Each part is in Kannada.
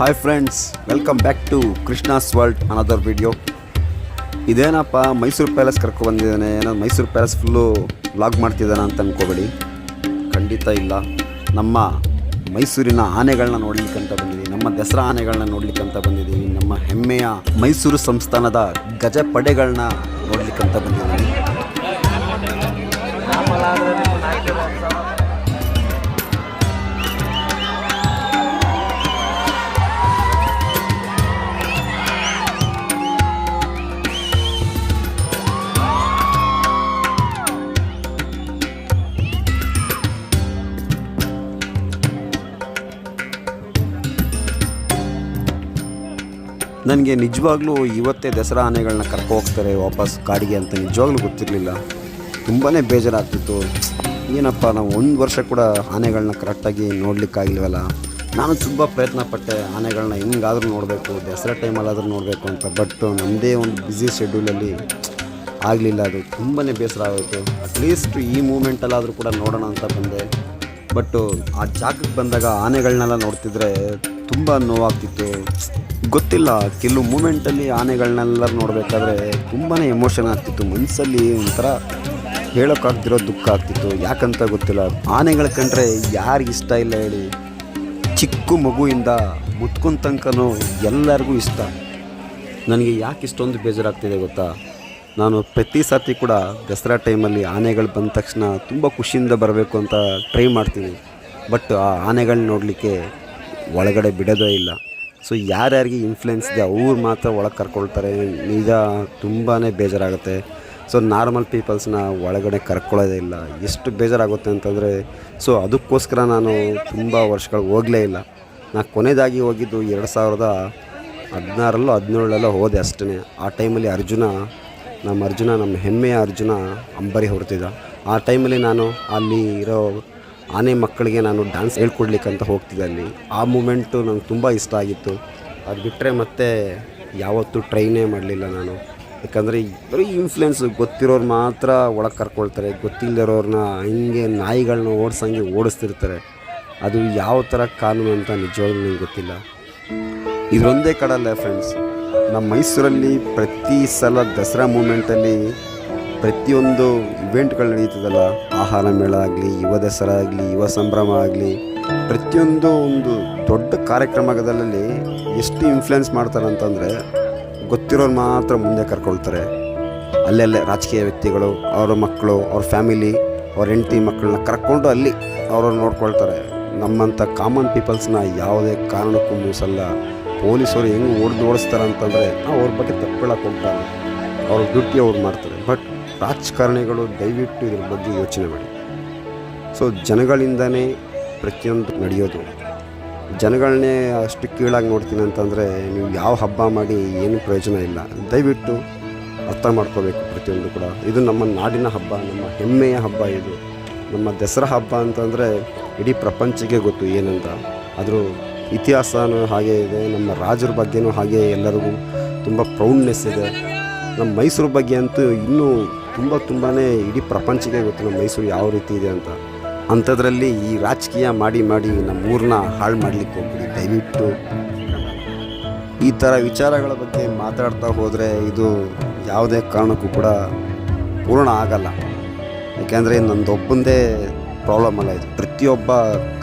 Hi friends, welcome back to Krishna's world another video. ಇದೇನಪ್ಪ ಮೈಸೂರು ಪ್ಯಾಲೇಸ್ ಕರ್ಕೊಬಂದಿದ್ದಾನೆ, ಏನೋ ಮೈಸೂರು ಪ್ಯಾಲೇಸ್ ಫುಲ್ಲು ವ್ಲಾಗ್ ಮಾಡ್ತಿದ್ದಾನೆ ಅಂತ ಅಂದ್ಕೋಬೇಡಿ. ಖಂಡಿತ ಇಲ್ಲ. ನಮ್ಮ ಮೈಸೂರಿನ ಆನೆಗಳನ್ನ ನೋಡ್ಲಿಕ್ಕಂತ ಬಂದಿದ್ದೀವಿ, ನಮ್ಮ ದಸರಾ ಆನೆಗಳನ್ನ ನೋಡ್ಲಿಕ್ಕಂತ ಬಂದಿದ್ದೀವಿ, ನಮ್ಮ ಹೆಮ್ಮೆಯ ಮೈಸೂರು ಸಂಸ್ಥಾನದ ಗಜಪಡೆಗಳನ್ನ ನೋಡ್ಲಿಕ್ಕಂತ ಬಂದಿದ್ದೀವಿ. ನನಗೆ ನಿಜವಾಗ್ಲೂ ಇವತ್ತೇ ದಸರಾ ಆನೆಗಳನ್ನ ಕರ್ಕೊ ಹೋಗ್ತಾರೆ ವಾಪಸ್ ಕಾಡಿಗೆ ಅಂತ ನಿಜವಾಗ್ಲೂ ಗೊತ್ತಿರಲಿಲ್ಲ. ತುಂಬಾ ಬೇಜಾರಾಗ್ತಿತ್ತು. ಏನಪ್ಪ, ನಾವು ಒಂದು ವರ್ಷ ಕೂಡ ಆನೆಗಳನ್ನ ಕರೆಕ್ಟಾಗಿ ನೋಡಲಿಕ್ಕಾಗಿಲ್ವಲ್ಲ. ನಾನು ತುಂಬ ಪ್ರಯತ್ನ ಪಟ್ಟೆ, ಆನೆಗಳನ್ನ ಹೆಂಗಾದರೂ ನೋಡಬೇಕು, ದಸರಾ ಟೈಮಲ್ಲಾದರೂ ನೋಡಬೇಕು ಅಂತ. ಬಟ್ ನಮ್ಮದೇ ಒಂದು ಬ್ಯುಸಿ ಶೆಡ್ಯೂಲಲ್ಲಿ ಆಗಲಿಲ್ಲ. ಅದು ತುಂಬಾ ಬೇಸರ ಆಗೋಯಿತು. ಅಟ್ಲೀಸ್ಟ್ ಈ ಮೂಮೆಂಟಲ್ಲಾದರೂ ಕೂಡ ನೋಡೋಣ ಅಂತ ಬಂದೆ. ಬಟ್ಟು ಆ ಜಾಗಕ್ಕೆ ಬಂದಾಗ ಆನೆಗಳನ್ನೆಲ್ಲ ನೋಡ್ತಿದ್ರೆ ತುಂಬ ನೋವಾಗ್ತಿತ್ತು. ಗೊತ್ತಿಲ್ಲ, ಕೆಲವು ಮೂಮೆಂಟಲ್ಲಿ ಆನೆಗಳನ್ನೆಲ್ಲ ನೋಡಬೇಕಾದ್ರೆ ತುಂಬಾ ಎಮೋಷನ್ ಆಗ್ತಿತ್ತು. ಮನಸ್ಸಲ್ಲಿ ಒಂಥರ ಹೇಳೋಕ್ಕಾಗ್ದಿರೋ ದುಃಖ ಆಗ್ತಿತ್ತು. ಯಾಕಂತ ಗೊತ್ತಿಲ್ಲ. ಆನೆಗಳ ಕಂಡ್ರೆ ಯಾರಿಗೆ ಇಷ್ಟ ಇಲ್ಲ ಹೇಳಿ? ಚಿಕ್ಕ ಮಗುವಿಂದ ಮುತ್ಕೊಂಡ ತನಕನೂ ಎಲ್ಲರಿಗೂ ಇಷ್ಟ. ನನಗೆ ಯಾಕೆ ಇಷ್ಟೊಂದು ಬೇಜಾರಾಗ್ತಿದೆ ಗೊತ್ತಾ? ನಾನು ಪ್ರತಿ ಸರ್ತಿ ಕೂಡ ದಸರಾ ಟೈಮಲ್ಲಿ ಆನೆಗಳು ಬಂದ ತಕ್ಷಣ ತುಂಬ ಖುಷಿಯಿಂದ ಬರಬೇಕು ಅಂತ ಟ್ರೈ ಮಾಡ್ತೀನಿ. ಬಟ್ ಆ ಆನೆಗಳನ್ನ ನೋಡಲಿಕ್ಕೆ ಒಳಗಡೆ ಬಿಡೋದೇ ಇಲ್ಲ. ಸೊ ಯಾರ್ಯಾರಿಗೆ ಇನ್ಫ್ಲುಯೆನ್ಸ್ ಇದೆ ಅವ್ರು ಮಾತ್ರ ಒಳಗೆ ಕರ್ಕೊಳ್ತಾರೆ. ನಿಜ ತುಂಬಾ ಬೇಜಾರಾಗುತ್ತೆ. ಸೊ ನಾರ್ಮಲ್ ಪೀಪಲ್ಸ್ನ ಒಳಗಡೆ ಕರ್ಕೊಳ್ಳೋದೇ ಇಲ್ಲ. ಎಷ್ಟು ಬೇಜಾರಾಗುತ್ತೆ ಅಂತಂದರೆ, ಸೊ ಅದಕ್ಕೋಸ್ಕರ ನಾನು ತುಂಬ ವರ್ಷಗಳು ಹೋಗಲೇ ಇಲ್ಲ. ನಾನು ಕೊನೆಯದಾಗಿ ಹೋಗಿದ್ದು 2016 17 ಹೋದೆ ಅಷ್ಟೇ. ಆ ಟೈಮಲ್ಲಿ ನಮ್ಮ ಹೆಮ್ಮೆಯ ಅರ್ಜುನ ಅಂಬರಿ ಹೊರತಿದ್ದ. ಆ ಟೈಮಲ್ಲಿ ನಾನು ಅಲ್ಲಿ ಇರೋ ಆನೆ ಮಕ್ಕಳಿಗೆ ನಾನು ಡ್ಯಾನ್ಸ್ ಹೇಳ್ಕೊಡ್ಲಿಕ್ಕಂತ ಹೋಗ್ತಿದ್ದೆ ಅಲ್ಲಿ. ಆ ಮೂಮೆಂಟು ನಂಗೆ ತುಂಬ ಇಷ್ಟ ಆಗಿತ್ತು. ಅದು ಬಿಟ್ಟರೆ ಮತ್ತೆ ಯಾವತ್ತೂ ಟ್ರೈನೇ ಮಾಡಲಿಲ್ಲ ನಾನು. ಯಾಕಂದರೆ ಬರೀ ಇನ್ಫ್ಲುಯೆನ್ಸ್, ಗೊತ್ತಿರೋರು ಮಾತ್ರ ಒಳಗೆ ಕರ್ಕೊಳ್ತಾರೆ, ಗೊತ್ತಿಲ್ಲದಿರೋರನ್ನ ಹಿಂಗೆ ನಾಯಿಗಳನ್ನ ಓಡಿಸ್ತಿರ್ತಾರೆ. ಅದು ಯಾವ ಥರ ಕಾನೂನು ಅಂತ ನಿಜವಾಗ್ಲೂ ನನಗೆ ಗೊತ್ತಿಲ್ಲ. ಇದರೊಂದೇ ಕಡಲ್ಲ ಫ್ರೆಂಡ್ಸ್, ನಮ್ಮ ಮೈಸೂರಲ್ಲಿ ಪ್ರತಿ ಸಲ ದಸರಾ ಮೂಮೆಂಟಲ್ಲಿ ಪ್ರತಿಯೊಂದು ಇವೆಂಟ್ಗಳು ನಡೀತದಲ್ಲ, ಆಹಾರ ಮೇಳ ಆಗಲಿ, ಯುವ ದಸರಾ ಆಗಲಿ, ಯುವ ಸಂಭ್ರಮ ಆಗಲಿ, ಪ್ರತಿಯೊಂದು ಒಂದು ದೊಡ್ಡ ಕಾರ್ಯಕ್ರಮದಲ್ಲಿ ಎಷ್ಟು ಇನ್ಫ್ಲುಯೆನ್ಸ್ ಮಾಡ್ತಾರೆ ಅಂತಂದರೆ, ಗೊತ್ತಿರೋರು ಮಾತ್ರ ಮುಂದೆ ಕರ್ಕೊಳ್ತಾರೆ. ಅಲ್ಲೆಲ್ಲೇ ರಾಜಕೀಯ ವ್ಯಕ್ತಿಗಳು, ಅವರ ಮಕ್ಕಳು, ಅವ್ರ ಫ್ಯಾಮಿಲಿ, ಅವ್ರ ಹೆಂಡತಿ ಮಕ್ಕಳನ್ನ ಕರ್ಕೊಂಡು ಅಲ್ಲಿ ಅವರು ನೋಡ್ಕೊಳ್ತಾರೆ. ನಮ್ಮಂಥ ಕಾಮನ್ ಪೀಪಲ್ಸ್ನ ಯಾವುದೇ ಕಾರಣಕ್ಕೂ ಮೂಸಲ್ಲ. ಪೊಲೀಸರು ಹೆಂಗೆ ಓಡಿಸ್ತಾರೆ ಅಂತಂದರೆ ನಾವು ಅವ್ರ ಬಗ್ಗೆ ತಪ್ಪೇಳಕ್ಕೆ ಹೋಗ್ತಾರೆ. ಅವ್ರ ಡ್ಯೂಟಿ ಅವ್ರು ಮಾಡ್ತಾರೆ. ಬಟ್ ರಾಜಕಾರಣಿಗಳು ದಯವಿಟ್ಟು ಇದ್ರ ಬಗ್ಗೆ ಯೋಚನೆ ಮಾಡಿ. ಸೊ ಜನಗಳಿಂದನೇ ಪ್ರತಿಯೊಂದು ನಡೆಯೋದು. ಜನಗಳನ್ನೇ ಅಷ್ಟು ಕೀಳಾಗಿ ನೋಡ್ತೀನಿ ಅಂತಂದರೆ ನೀವು ಯಾವ ಹಬ್ಬ ಮಾಡಿ ಏನು ಪ್ರಯೋಜನ ಇಲ್ಲ. ದಯವಿಟ್ಟು ಅರ್ಥ ಮಾಡ್ಕೋಬೇಕು ಪ್ರತಿಯೊಂದು ಕೂಡ. ಇದು ನಮ್ಮ ನಾಡಿನ ಹಬ್ಬ, ನಮ್ಮ ಹೆಮ್ಮೆಯ ಹಬ್ಬ. ಇದು ನಮ್ಮ ದಸರಾ ಹಬ್ಬ ಅಂತಂದರೆ ಇಡೀ ಪ್ರಪಂಚಕ್ಕೆ ಗೊತ್ತು ಏನಂತ. ಅದ್ರ ಇತಿಹಾಸನೂ ಹಾಗೇ ಇದೆ, ನಮ್ಮ ರಾಜರ ಬಗ್ಗೆನೂ ಹಾಗೆ ಎಲ್ಲರಿಗೂ ತುಂಬ ಪ್ರೌಡ್ನೆಸ್ ಇದೆ. ನಮ್ಮ ಮೈಸೂರು ಬಗ್ಗೆ ಅಂತೂ ಇನ್ನೂ ತುಂಬಾ ಇಡೀ ಪ್ರಪಂಚಕ್ಕೆ ಗೊತ್ತು ನಮ್ಮ ಮೈಸೂರು ಯಾವ ರೀತಿ ಇದೆ ಅಂತ. ಅಂಥದ್ರಲ್ಲಿ ಈ ರಾಜಕೀಯ ಮಾಡಿ ನಮ್ಮ ಊರನ್ನ ಹಾಳು ಮಾಡಲಿಕ್ಕೆ ಹೋಗ್ಬಿಡಿ ದಯವಿಟ್ಟು. ಈ ಥರ ವಿಚಾರಗಳ ಬಗ್ಗೆ ಮಾತಾಡ್ತಾ ಹೋದರೆ ಇದು ಯಾವುದೇ ಕಾರಣಕ್ಕೂ ಕೂಡ ಪೂರ್ಣ ಆಗಲ್ಲ. ಯಾಕೆಂದರೆ ನನ್ನದೊಬ್ಬಂದೇ ಪ್ರಾಬ್ಲಮ್ ಅಲ್ಲ ಇದು. ಪ್ರತಿಯೊಬ್ಬ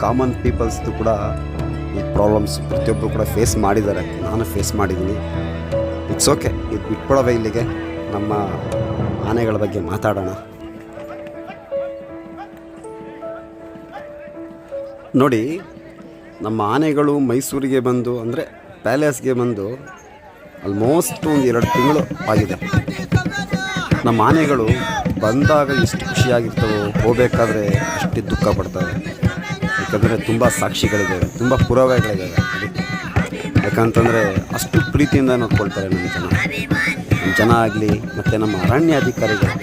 ಕಾಮನ್ ಪೀಪಲ್ಸ್ದು ಕೂಡ ಈ ಪ್ರಾಬ್ಲಮ್ಸ್ ಪ್ರತಿಯೊಬ್ಬರು ಕೂಡ ಫೇಸ್ ಮಾಡಿದ್ದಾರೆ. ನಾನು ಫೇಸ್ ಮಾಡಿದ್ದೀನಿ. ಇಟ್ಸ್ ಓಕೆ, ಇದು ಬಿಟ್ಬಿಡೋವೆ ಇಲ್ಲಿಗೆ. ನಮ್ಮ ಆನೆಗಳ ಬಗ್ಗೆ ಮಾತಾಡೋಣ. ನೋಡಿ, ನಮ್ಮ ಆನೆಗಳು ಮೈಸೂರಿಗೆ ಬಂದು ಅಂದರೆ ಪ್ಯಾಲೇಸ್ಗೆ ಬಂದು ಆಲ್ಮೋಸ್ಟ್ ಒಂದು 2 ತಿಂಗಳು ಆಗಿದೆ. ನಮ್ಮ ಆನೆಗಳು ಬಂದಾಗ ಎಷ್ಟು ಖುಷಿಯಾಗಿರ್ತವೋ, ಹೋಗಬೇಕಾದ್ರೆ ಅಷ್ಟು ದುಃಖ ಪಡ್ತವೆ. ಯಾಕಂದರೆ ತುಂಬ ಸಾಕ್ಷಿಗಳಿದ್ದಾವೆ, ತುಂಬ ಪುರಾವೆಗಳಿದ್ದಾವೆ. ಯಾಕಂತಂದರೆ ಅಷ್ಟು ಪ್ರೀತಿಯಿಂದ ನೋಡ್ಕೊಳ್ತಾರೆ ನಮ್ಮ ಜನ ಆಗಲಿ, ಮತ್ತು ನಮ್ಮ ಅರಣ್ಯಾಧಿಕಾರಿಗಳು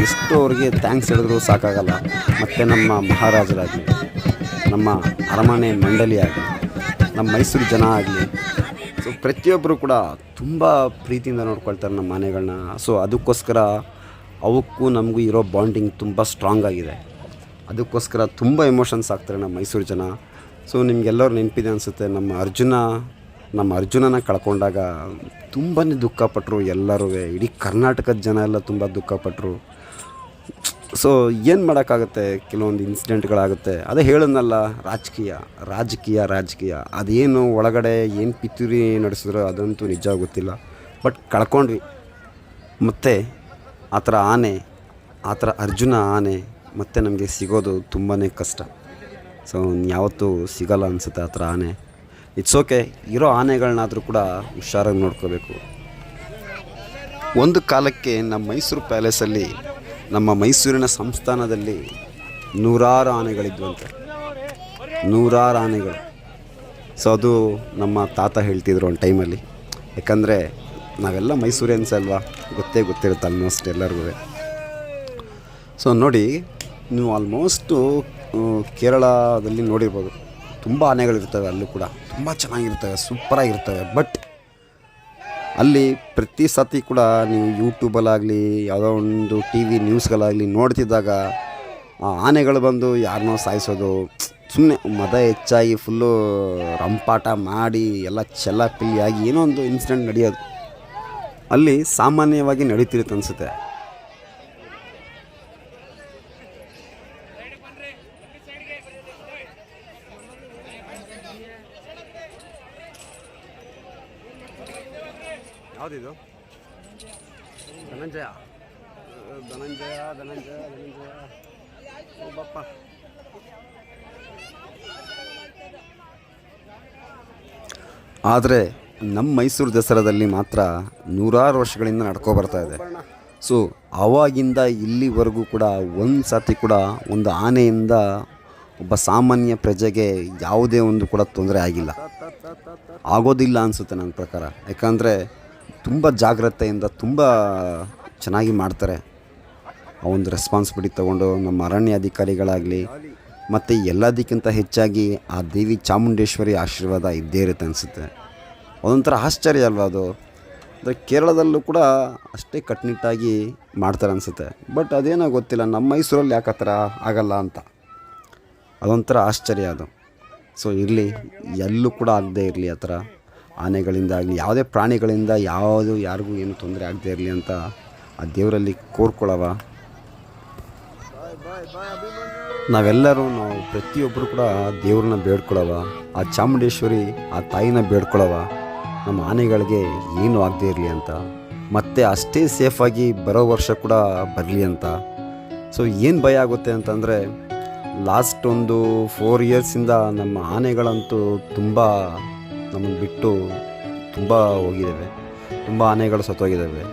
ಎಷ್ಟು ಅವ್ರಿಗೆ ಥ್ಯಾಂಕ್ಸ್ ಹೇಳಿದ್ರು ಸಾಕಾಗಲ್ಲ. ಮತ್ತು ನಮ್ಮ ಮಹಾರಾಜರಾಗಲಿ, ನಮ್ಮ ಅರಮನೆ ಮಂಡಳಿ ಆಗಲಿ, ನಮ್ಮ ಮೈಸೂರು ಜನ ಆಗಲಿ, ಸೊ ಪ್ರತಿಯೊಬ್ಬರು ಕೂಡ ತುಂಬ ಪ್ರೀತಿಯಿಂದ ನೋಡ್ಕೊಳ್ತಾರೆ ನಮ್ಮ ಆನೆಗಳನ್ನ. ಸೊ ಅದಕ್ಕೋಸ್ಕರ ಅವಕ್ಕೂ ನಮಗೂ ಇರೋ ಬಾಂಡಿಂಗ್ ತುಂಬ ಸ್ಟ್ರಾಂಗ್ ಆಗಿದೆ. ಅದಕ್ಕೋಸ್ಕರ ತುಂಬ ಎಮೋಷನ್ಸ್ ಆಗ್ತಾರೆ ನಮ್ಮ ಮೈಸೂರು ಜನ. ಸೊ ನಿಮಗೆಲ್ಲರೂ ನೆನಪಿದೆ ಅನಿಸುತ್ತೆ, ನಮ್ಮ ಅರ್ಜುನ ನಮ್ಮ ಅರ್ಜುನನ ಕಳ್ಕೊಂಡಾಗ ತುಂಬಾ ದುಃಖಪಟ್ಟರು ಎಲ್ಲರೂ, ಇಡೀ ಕರ್ನಾಟಕದ ಜನ ಎಲ್ಲ ತುಂಬ ದುಃಖಪಟ್ಟರು. ಸೊ ಏನು ಮಾಡೋಕ್ಕಾಗುತ್ತೆ, ಕೆಲವೊಂದು ಇನ್ಸಿಡೆಂಟ್ಗಳಾಗುತ್ತೆ. ಅದೇ ಹೇಳೋನಲ್ಲ, ರಾಜಕೀಯ ಅದೇನು ಒಳಗಡೆ ಏನು ಪಿತೂರಿ ನಡೆಸಿದ್ರು ಅದಂತೂ ನಿಜ ಗೊತ್ತಿಲ್ಲ. ಬಟ್ ಕಳ್ಕೊಂಡ್ವಿ. ಮತ್ತು ಆ ಥರ ಆನೆ, ಆ ಥರ ಅರ್ಜುನ ಆನೆ ಮತ್ತು ನಮಗೆ ಸಿಗೋದು ತುಂಬಾ ಕಷ್ಟ. ಸೊ ಯಾವತ್ತೂ ಸಿಗೋಲ್ಲ ಅನಿಸುತ್ತೆ ಆ ಥರ ಆನೆ. ಇಟ್ಸ್ ಓಕೆ, ಇರೋ ಆನೆಗಳನ್ನಾದರೂ ಕೂಡ ಹುಷಾರಾಗಿ ನೋಡ್ಕೋಬೇಕು. ಒಂದು ಕಾಲಕ್ಕೆ ನಮ್ಮ ಮೈಸೂರು ಪ್ಯಾಲೇಸಲ್ಲಿ, ನಮ್ಮ ಮೈಸೂರಿನ ಸಂಸ್ಥಾನದಲ್ಲಿ ನೂರಾರು ಆನೆಗಳಿದ್ವಂತೆ, ನೂರಾರು ಆನೆಗಳು. ಸೊ ಅದು ನಮ್ಮ ತಾತ ಹೇಳ್ತಿದ್ರು ಒಂದು ಟೈಮಲ್ಲಿ. ಯಾಕಂದರೆ ನಾವೆಲ್ಲ ಮೈಸೂರಿಯನ್ಸ್ ಅಲ್ವಾ, ಗೊತ್ತಿರುತ್ತೆ ಆಲ್ಮೋಸ್ಟ್ ಎಲ್ಲರಿಗೂ. ಸೊ ನೋಡಿ, ನೀವು ಆಲ್ಮೋಸ್ಟು ಕೇರಳದಲ್ಲಿ ನೋಡಿರ್ಬೋದು, ತುಂಬ ಆನೆಗಳಿರ್ತವೆ. ಅಲ್ಲೂ ಕೂಡ ತುಂಬ ಚೆನ್ನಾಗಿರ್ತವೆ, ಸೂಪರಾಗಿರ್ತವೆ. ಬಟ್ ಅಲ್ಲಿ ಪ್ರತಿ ಸತಿ ಕೂಡ ನೀವು ಯೂಟ್ಯೂಬಲ್ಲಾಗಲಿ ಯಾವುದೋ ಒಂದು ಟಿ ವಿ ನ್ಯೂಸ್ಗಳಾಗಲಿ ನೋಡ್ತಿದ್ದಾಗ ಆ ಆನೆಗಳು ಬಂದು ಯಾರನ್ನೋ ಸಾಯಿಸೋದು, ಸುಮ್ಮನೆ ಮದ ಹೆಚ್ಚಾಗಿ ಫುಲ್ಲು ರಂಪಾಟ ಮಾಡಿ ಎಲ್ಲ ಚೆಲ್ಲಾಪಿಲ್ಲಿಯಾಗಿ ಏನೋ ಒಂದು ಇನ್ಸಿಡೆಂಟ್ ನಡೆಯೋದು ಅಲ್ಲಿ ಸಾಮಾನ್ಯವಾಗಿ ನಡೀತಿರುತ್ತೆ ಅನಿಸುತ್ತೆ. ಯಾವುದಿದು? ಧನಂಜಯ ಬಪ್ಪ. ಆದರೆ ನಮ್ಮ ಮೈಸೂರು ದಸರಾದಲ್ಲಿ ಮಾತ್ರ ನೂರಾರು ವರ್ಷಗಳಿಂದ ನಡ್ಕೊಬರ್ತಾ ಇದೆ. ಸೊ ಆವಾಗಿಂದ ಇಲ್ಲಿವರೆಗೂ ಕೂಡ ಒಂದು ಸತಿ ಕೂಡ ಒಂದು ಆನೆಯಿಂದ ಒಬ್ಬ ಸಾಮಾನ್ಯ ಪ್ರಜೆಗೆ ಯಾವುದೇ ಒಂದು ಕೂಡ ತೊಂದರೆ ಆಗಿಲ್ಲ, ಆಗೋದಿಲ್ಲ ಅನಿಸುತ್ತೆ ನನ್ನ ಪ್ರಕಾರ. ಯಾಕಂದರೆ ತುಂಬ ಜಾಗ್ರತೆಯಿಂದ ತುಂಬ ಚೆನ್ನಾಗಿ ಮಾಡ್ತಾರೆ. ಆ ಒಂದು ರೆಸ್ಪಾನ್ಸಿಬಿಲಿಟಿ ತೊಗೊಂಡು ನಮ್ಮ ಅರಣ್ಯ ಅಧಿಕಾರಿಗಳಾಗಲಿ, ಮತ್ತು ಎಲ್ಲದಕ್ಕಿಂತ ಹೆಚ್ಚಾಗಿ ಆ ದೇವಿ ಚಾಮುಂಡೇಶ್ವರಿ ಆಶೀರ್ವಾದ ಇದ್ದೇ ಇರುತ್ತೆ ಅನಿಸುತ್ತೆ. ಅದೊಂಥರ ಆಶ್ಚರ್ಯ ಅಲ್ವಾ ಅದು. ಅಂದರೆ ಕೇರಳದಲ್ಲೂ ಕೂಡ ಅಷ್ಟೇ ಕಟ್ಟುನಿಟ್ಟಾಗಿ ಮಾಡ್ತಾರೆ ಅನಿಸುತ್ತೆ. ಬಟ್ ಅದೇನೋ ಗೊತ್ತಿಲ್ಲ, ನಮ್ಮ ಮೈಸೂರಲ್ಲಿ ಯಾಕೆ ಆ ಥರ ಆಗಲ್ಲ ಅಂತ, ಅದೊಂಥರ ಆಶ್ಚರ್ಯ ಅದು. ಸೊ ಇರಲಿ, ಎಲ್ಲೂ ಕೂಡ ಆಗದೇ ಇರಲಿ ಆ ಥರ ಆನೆಗಳಿಂದ ಆಗಲಿ, ಯಾವುದೇ ಪ್ರಾಣಿಗಳಿಂದ ಯಾರಿಗೂ ಏನು ತೊಂದರೆ ಆಗದೇ ಇರಲಿ ಅಂತ ಆ ದೇವರಲ್ಲಿ ಕೋರ್ಕೊಳ್ಳವ. ನಾವು ಪ್ರತಿಯೊಬ್ಬರು ಕೂಡ ದೇವ್ರನ್ನ ಬೇಡ್ಕೊಳ್ಳವ, ಆ ಚಾಮುಂಡೇಶ್ವರಿ ಆ ತಾಯಿನ ಬೇಡ್ಕೊಳ್ಳವ, ನಮ್ಮ ಆನೆಗಳಿಗೆ ಏನು ಆಗದೇ ಇರಲಿ ಅಂತ, ಮತ್ತು ಅಷ್ಟೇ ಸೇಫಾಗಿ ಬರೋ ವರ್ಷ ಕೂಡ ಬರಲಿ ಅಂತ. ಸೊ ಏನು ಭಯ ಆಗುತ್ತೆ ಅಂತಂದರೆ, ಲಾಸ್ಟ್ ಒಂದು 4 ಇಯರ್ಸಿಂದ ನಮ್ಮ ಆನೆಗಳಂತೂ ತುಂಬ ನಮ್ಮನ್ನು ಬಿಟ್ಟು ತುಂಬ ಹೋಗಿದ್ದಾವೆ, ತುಂಬ ಆನೆಗಳು ಸತ್ತೋಗಿದ್ದಾವೆ.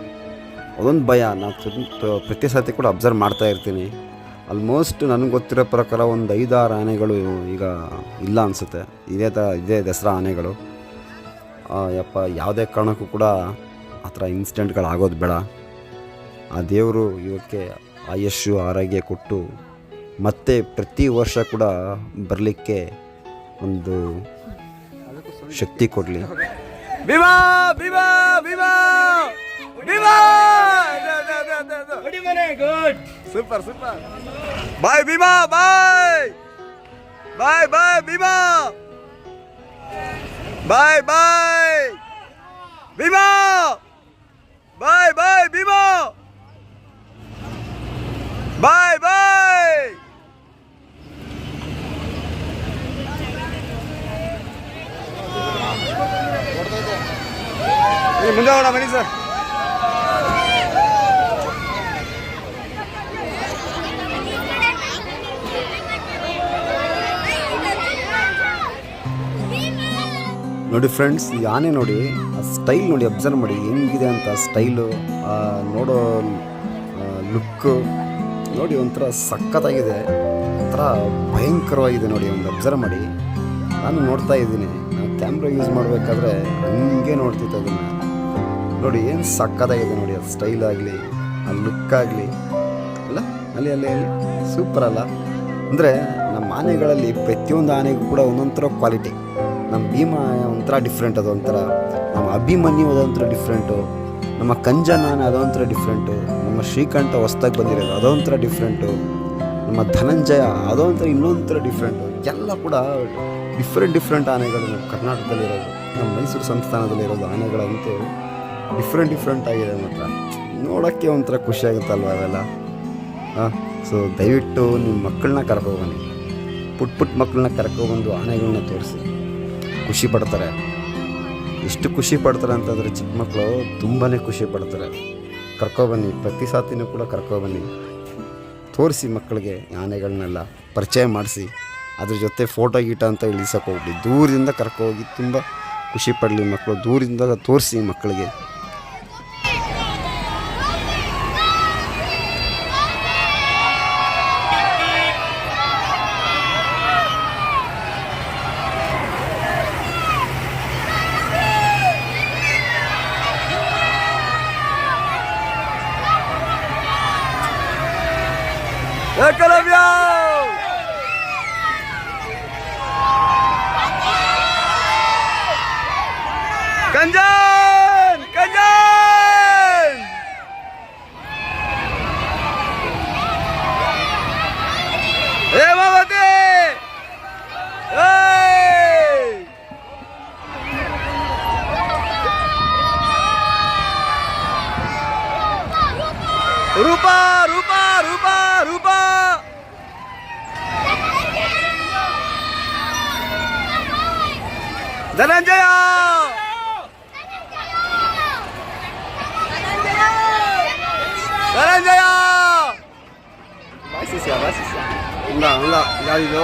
ಅದೊಂದು ಭಯ. ನಾವು ಪ್ರತಿ ಸತಿ ಕೂಡ ಅಬ್ಸರ್ವ್ ಮಾಡ್ತಾ ಇರ್ತೀನಿ. ಆಲ್ಮೋಸ್ಟ್ ನನಗೆ ಗೊತ್ತಿರೋ ಪ್ರಕಾರ ಒಂದು 5-6 ಆನೆಗಳು ಈಗ ಇಲ್ಲ ಅನಿಸುತ್ತೆ. ಇದೇ ದಸರಾ ಆನೆಗಳು. ಯಾವುದೇ ಕಾರಣಕ್ಕೂ ಕೂಡ ಆ ಥರ ಇನ್ಸಿಡೆಂಟ್ಗಳಾಗೋದು ಬೇಡ. ಆ ದೇವರು ಇವಕ್ಕೆ ಆಯುಷ್ಯು ಆರೋಗ್ಯ ಕೊಟ್ಟು ಮತ್ತೆ ಪ್ರತಿ ವರ್ಷ ಕೂಡ ಬರಲಿಕ್ಕೆ ಒಂದು ಶಕ್ತಿ ಕೊಡಲಿ. Bheema Bheema Bheema Bheema super super. Boy Bheema, boy boy boy Bheema, boy boy Bheema, boy boy Bheema, boy boy. ಮುಂದೆ ಹೋಗೋಣ ಬನ್ನಿ ಸರ್. ನೋಡಿ ಫ್ರೆಂಡ್ಸ್, ಈ ಆನೆ ನೋಡಿ, ಆ ಸ್ಟೈಲ್ ನೋಡಿ, ಅಬ್ಸರ್ವ್ ಮಾಡಿ ಹೆಂಗಿದೆ ಅಂತ. ಸ್ಟೈಲು, ನೋಡೋ ಲುಕ್ಕು ನೋಡಿ, ಒಂಥರ ಸಖತ್ತಾಗಿದೆ, ಒಂಥರ ಭಯಂಕರವಾಗಿದೆ ನೋಡಿ. ಒಂದು ಅಬ್ಸರ್ವ್ ಮಾಡಿ. ನಾನು ನೋಡ್ತಾ ಇದ್ದೀನಿ, ನಾನು ಕ್ಯಾಮ್ರಾ ಯೂಸ್ ಮಾಡಬೇಕಾದ್ರೆ ಹಂಗೆ ನೋಡ್ತಿದ್ದೆ ಅದನ್ನು ನೋಡಿ. ಏನು ಸಖತ್ತಾಗಿದೆ ನೋಡಿ, ಆ ಸ್ಟೈಲ್ ಆಗಲಿ, ಆ ಲುಕ್ ಆಗಲಿ, ಅಲ್ಲ ಅಲ್ಲಿ ಸೂಪರ್ ಅಲ್ಲ. ಅಂದರೆ ನಮ್ಮ ಆನೆಗಳಲ್ಲಿ ಪ್ರತಿಯೊಂದು ಆನೆಗೂ ಕೂಡ ಒಂದೊಂಥರ ಕ್ವಾಲಿಟಿ. ನಮ್ಮ ಭೀಮ ಒಂಥರ ಡಿಫ್ರೆಂಟ್, ಅದೊಂಥರ. ನಮ್ಮ ಅಭಿಮನ್ಯು ಅದೊಂಥರ ಡಿಫ್ರೆಂಟು, ನಮ್ಮ ಕಂಜನಾನ ಅದೊಂಥರ ಡಿಫ್ರೆಂಟು, ನಮ್ಮ ಶ್ರೀಕಂಠ ಹೊಸ್ದಾಗಿ ಬಂದಿರೋದು ಅದೊಂಥರ ಡಿಫ್ರೆಂಟು, ನಮ್ಮ ಧನಂಜಯ ಅದೊಂಥರ ಇನ್ನೊಂಥರ ಡಿಫ್ರೆಂಟು. ಎಲ್ಲ ಕೂಡ ಡಿಫ್ರೆಂಟ್ ಆನೆಗಳು ನಮ್ಮ ಕರ್ನಾಟಕದಲ್ಲಿರೋದು, ನಮ್ಮ ಮೈಸೂರು ಸಂಸ್ಥಾನದಲ್ಲಿರೋದು ಆನೆಗಳಂತೂ ಡಿಫ್ರೆಂಟ್ ಆಗಿದೆ ಮಾತ್ರ. ನೋಡೋಕ್ಕೆ ಒಂಥರ ಖುಷಿಯಾಗುತ್ತಲ್ವ ಅವೆಲ್ಲ. ಸೊ ದಯವಿಟ್ಟು ನಿಮ್ಮ ಮಕ್ಕಳನ್ನ ಕರ್ಕೊಬನ್ನಿ, ಪುಟ್ಟ ಮಕ್ಕಳನ್ನ ಕರ್ಕೊಬಂದು ಆನೆಗಳನ್ನ ತೋರಿಸಿ ಖುಷಿ ಪಡ್ತಾರೆ. ಎಷ್ಟು ಖುಷಿ ಪಡ್ತಾರೆ ಅಂತಂದರೆ ಚಿಕ್ಕ ಮಕ್ಕಳು ತುಂಬಾ ಖುಷಿ ಪಡ್ತಾರೆ. ಕರ್ಕೊಬನ್ನಿ, ಪ್ರತಿ ಸಾತಿನೂ ಕೂಡ ಕರ್ಕೊಬನ್ನಿ, ತೋರಿಸಿ ಮಕ್ಕಳಿಗೆ ಆನೆಗಳನ್ನೆಲ್ಲ ಪರಿಚಯ ಮಾಡಿಸಿ, ಅದ್ರ ಜೊತೆ ಫೋಟೋ ಗೀಟ ಅಂತ ಇಳಿಸೋಕೆ ಹೋಗ್ಬಿಡಿ, ದೂರದಿಂದ ಕರ್ಕೋಗಿ ತುಂಬ ಖುಷಿ ಪಡಲಿ ಮಕ್ಕಳು. ದೂರದಿಂದ ತೋರಿಸಿ ಮಕ್ಕಳಿಗೆ. ಏಕಲವ್ಯ ಕಂಜನ್ ಹೇಮಾವತಿ ರೂಪಾ ರೂಪಾ ರೂಪಾ ರೂಪಾ ಧನಂಜಯ ಧನಂಜಯ ಯಾರಿದು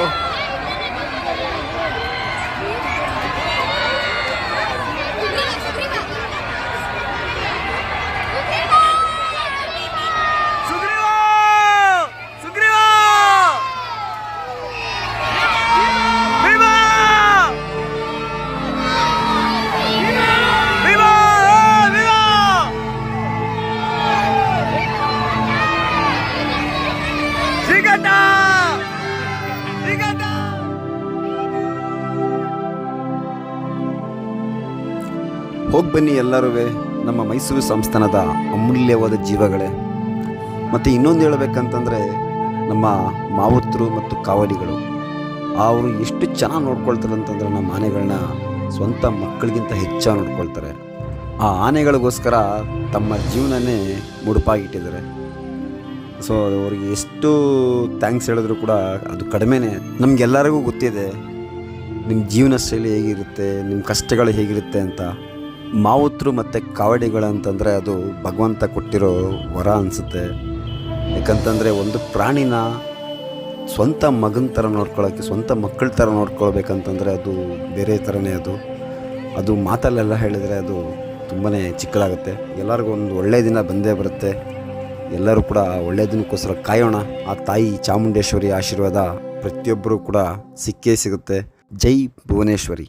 ಹೋಗಿ ಬನ್ನಿ ಎಲ್ಲರೂ, ನಮ್ಮ ಮೈಸೂರು ಸಂಸ್ಥಾನದ ಅಮೂಲ್ಯವಾದ ಜೀವಗಳೇ. ಮತ್ತು ಇನ್ನೊಂದು ಹೇಳಬೇಕಂತಂದರೆ ನಮ್ಮ ಮಾವುತರು ಮತ್ತು ಕಾವಲಿಗಳು ಅವರು ಎಷ್ಟು ಚೆನ್ನಾಗಿ ನೋಡ್ಕೊಳ್ತಾರೆ ಅಂತಂದರೆ ನಮ್ಮ ಆನೆಗಳನ್ನ ಸ್ವಂತ ಮಕ್ಕಳಿಗಿಂತ ಹೆಚ್ಚಾಗಿ ನೋಡ್ಕೊಳ್ತಾರೆ. ಆ ಆನೆಗಳಿಗೋಸ್ಕರ ತಮ್ಮ ಜೀವನನೇ ಮುಡುಪಾಗಿಟ್ಟಿದ್ದಾರೆ. ಸೊ ಅವ್ರಿಗೆ ಎಷ್ಟು ಥ್ಯಾಂಕ್ಸ್ ಹೇಳಿದ್ರು ಕೂಡ ಅದು ಕಡಿಮೆನೇ. ನಮಗೆಲ್ಲರಿಗೂ ಗೊತ್ತಿದೆ ನಿಮ್ಮ ಜೀವನ ಶೈಲಿ ಹೇಗಿರುತ್ತೆ, ನಿಮ್ಮ ಕಷ್ಟಗಳು ಹೇಗಿರುತ್ತೆ ಅಂತ. ಮಾವುತರು ಮತ್ತು ಕಾವಡಿಗಳಂತಂದರೆ ಅದು ಭಗವಂತ ಕೊಟ್ಟಿರೋ ವರ ಅನಿಸುತ್ತೆ. ಯಾಕಂತಂದರೆ ಒಂದು ಪ್ರಾಣಿನ ಸ್ವಂತ ಮಗನ ಥರ ನೋಡ್ಕೊಳ್ಳೋಕ್ಕೆ, ಸ್ವಂತ ಮಕ್ಕಳ ಥರ ನೋಡ್ಕೊಳ್ಬೇಕಂತಂದರೆ ಅದು ಬೇರೆ ಥರನೇ. ಅದು ಮಾತಲ್ಲೆಲ್ಲ ಹೇಳಿದರೆ ಅದು ತುಂಬಾ ಚಿಕ್ಕದಾಗುತ್ತೆ. ಎಲ್ಲರಿಗೂ ಒಂದು ಒಳ್ಳೆಯ ದಿನ ಬಂದೇ ಬರುತ್ತೆ. ಎಲ್ಲರೂ ಕೂಡ ಒಳ್ಳೆಯ ದಿನಕ್ಕೋಸ್ಕರ ಕಾಯೋಣ. ಆ ತಾಯಿ ಚಾಮುಂಡೇಶ್ವರಿ ಆಶೀರ್ವಾದ ಪ್ರತಿಯೊಬ್ಬರೂ ಕೂಡ ಸಿಕ್ಕೇ ಸಿಗುತ್ತೆ. ಜೈ ಭುವನೇಶ್ವರಿ.